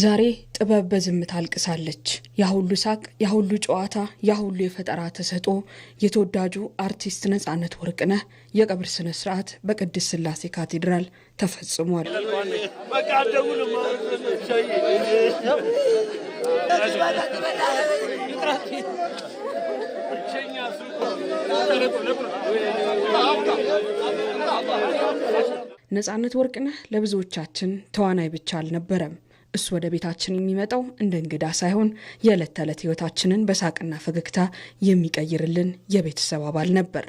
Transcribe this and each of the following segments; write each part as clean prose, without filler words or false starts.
ዛሬ ጥበብ በዝምታ አልቅሳለች። ያሁሉ ሳቅ፣ ያሁሉ ጨዋታ፣ ያሁሉ የፈጠራ ተሰጦ የተወዳጁ አርቲስት ነጻነት ወርቅነህ የቀብር ስነ ስርዓት በቅድስት ሥላሴ ካቴድራል ተፈጽሟል። ነጻነት ወርቅነህ ለብዙዎቻችን ተዋናይ ብቻ አልነበረም። እሱ ወደ ቤታችን የሚመጣው እንደ እንግዳ ሳይሆን የዕለት ተዕለት ህይወታችንን በሳቅና ፈገግታ የሚቀይርልን የቤተሰብ አባል ነበር።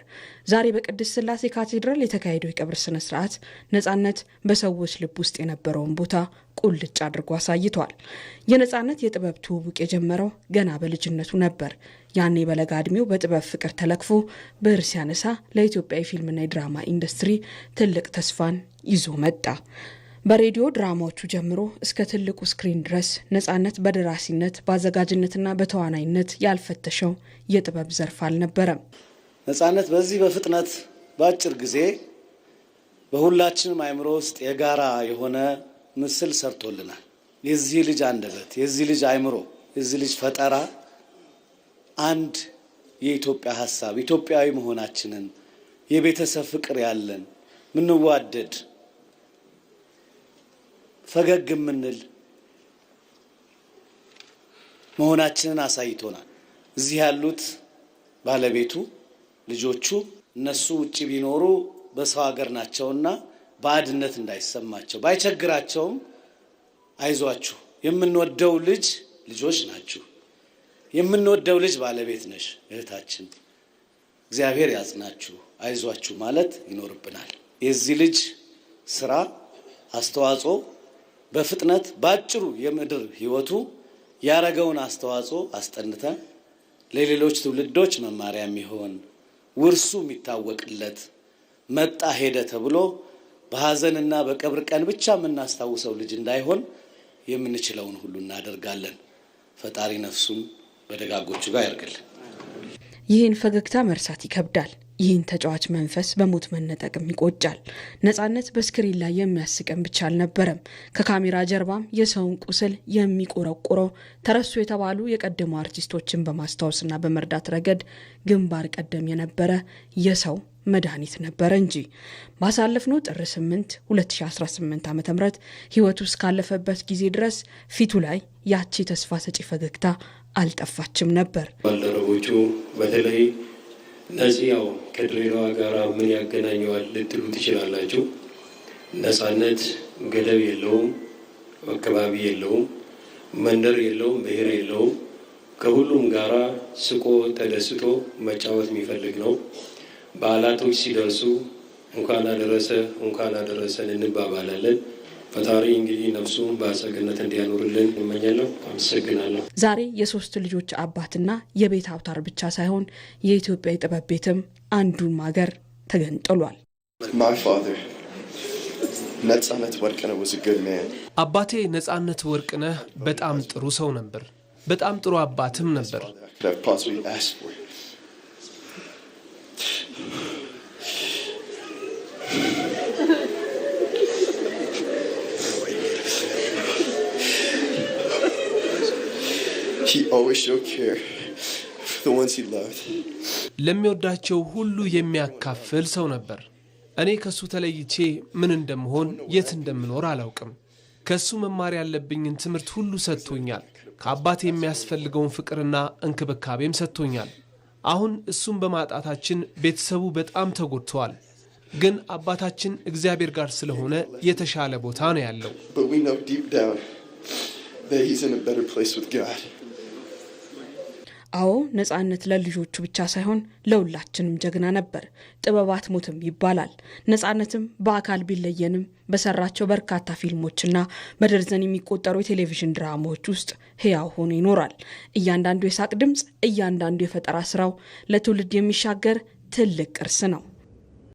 ዛሬ በቅድስት ሥላሴ ካቴድራል የተካሄደው የቀብር ስነ ስርዓት ነጻነት በሰዎች ልብ ውስጥ የነበረውን ቦታ ቁልጭ አድርጎ አሳይቷል። የነጻነት የጥበብ ትውውቅ የጀመረው ገና በልጅነቱ ነበር። ያኔ በለጋ ዕድሜው በጥበብ ፍቅር ተለክፎ ብዕር ሲያነሳ ለኢትዮጵያ የፊልምና የድራማ ኢንዱስትሪ ትልቅ ተስፋን ይዞ መጣ። በሬዲዮ ድራማዎቹ ጀምሮ እስከ ትልቁ ስክሪን ድረስ ነጻነት በደራሲነት በአዘጋጅነትና በተዋናይነት ያልፈተሸው የጥበብ ዘርፍ አልነበረም። ነጻነት በዚህ በፍጥነት በአጭር ጊዜ በሁላችንም አእምሮ ውስጥ የጋራ የሆነ ምስል ሰርቶልናል። የዚህ ልጅ አንደበት፣ የዚህ ልጅ አእምሮ፣ የዚህ ልጅ ፈጠራ አንድ የኢትዮጵያ ሐሳብ፣ ኢትዮጵያዊ መሆናችንን፣ የቤተሰብ ፍቅር ያለን፣ ምንዋደድ፣ ፈገግ ምንል መሆናችንን አሳይቶናል። እዚህ ያሉት ባለቤቱ፣ ልጆቹ እነሱ ውጪ ቢኖሩ በሰው ሀገር ናቸውና ባዕድነት እንዳይሰማቸው ባይቸግራቸውም አይዟችሁ፣ የምንወደው ልጅ ልጆች ናችሁ፣ የምንወደው ልጅ ባለቤት ነሽ እህታችን፣ እግዚአብሔር ያጽናችሁ፣ አይዟችሁ ማለት ይኖርብናል። የዚህ ልጅ ስራ አስተዋጽኦ በፍጥነት ባጭሩ የምድር ህይወቱ ያረገውን አስተዋጽኦ አስጠንተን ለሌሎች ትውልዶች መማሪያ የሚሆን ውርሱ የሚታወቅለት መጣ ሄደ ተብሎ በሐዘንና በቀብር ቀን ብቻ የምናስታውሰው ልጅ እንዳይሆን የምንችለውን ሁሉ እናደርጋለን። ፈጣሪ ነፍሱን በደጋጎቹ ጋር ያርግልን። ይህን ፈገግታ መርሳት ይከብዳል። ይህን ተጫዋች መንፈስ በሞት መነጠቅም ይቆጫል። ነጻነት በስክሪን ላይ የሚያስቀን ብቻ አልነበረም። ከካሜራ ጀርባም የሰውን ቁስል የሚቆረቆረው ተረሱ የተባሉ የቀደሙ አርቲስቶችን በማስታወስና በመርዳት ረገድ ግንባር ቀደም የነበረ የሰው መድኃኒት ነበረ እንጂ ባሳለፍነው ጥር 8 2018 ዓ.ም ህይወቱ እስካለፈበት ጊዜ ድረስ ፊቱ ላይ ያቺ ተስፋ ሰጪ ፈገግታ አልጠፋችም ነበር። ባልደረቦቹ በተለይ ነዚያው ከድሬዳዋ ጋር ምን ያገናኘዋል ልትሉ ትችላላችሁ። ነጻነት ገደብ የለውም፣ አካባቢ የለውም፣ መንደር የለውም፣ ብሔር የለውም። ከሁሉም ጋራ ስቆ ተደስቶ መጫወት የሚፈልግ ነው። በዓላቶች ሲደርሱ እንኳን አደረሰ እንኳን አደረሰን እንባባላለን። ፈጣሪ እንግዲህ ነፍሱን በአጸግነት እንዲያኖርልን እመኛለሁ። አመሰግናለሁ። ዛሬ የሶስት ልጆች አባትና የቤት አውታር ብቻ ሳይሆን የኢትዮጵያ የጥበብ ቤትም አንዱን ማገር ተገንጥሏል። አባቴ ነጻነት ወርቅነህ በጣም ጥሩ ሰው ነበር። በጣም ጥሩ አባትም ነበር። He always showed care for the ones he loved. ለሚወዳቸው ሁሉ የሚያካፍል ሰው ነበር። እኔ ከሱ ተለይቼ ምን እንደምሆን የት እንደምኖር አላውቅም። ከሱ መማር ያለብኝን ትምህርት ሁሉ ሰጥቶኛል። ከአባቴ የሚያስፈልገውን ፍቅርና እንክብካቤም ሰጥቶኛል። አሁን እሱን በማጣታችን ቤተሰቡ በጣም ተጎድተዋል። ግን አባታችን እግዚአብሔር ጋር ስለሆነ የተሻለ ቦታ ነው ያለው። But we know deep down that he's in a better place with God. አዎ ነጻነት ለልጆቹ ብቻ ሳይሆን ለሁላችንም ጀግና ነበር። ጥበባት ሞትም ይባላል። ነጻነትም በአካል ቢለየንም በሰራቸው በርካታ ፊልሞችና በደርዘን የሚቆጠሩ የቴሌቪዥን ድራማዎች ውስጥ ህያው ሆኖ ይኖራል። እያንዳንዱ የሳቅ ድምጽ፣ እያንዳንዱ የፈጠራ ስራው ለትውልድ የሚሻገር ትልቅ ቅርስ ነው።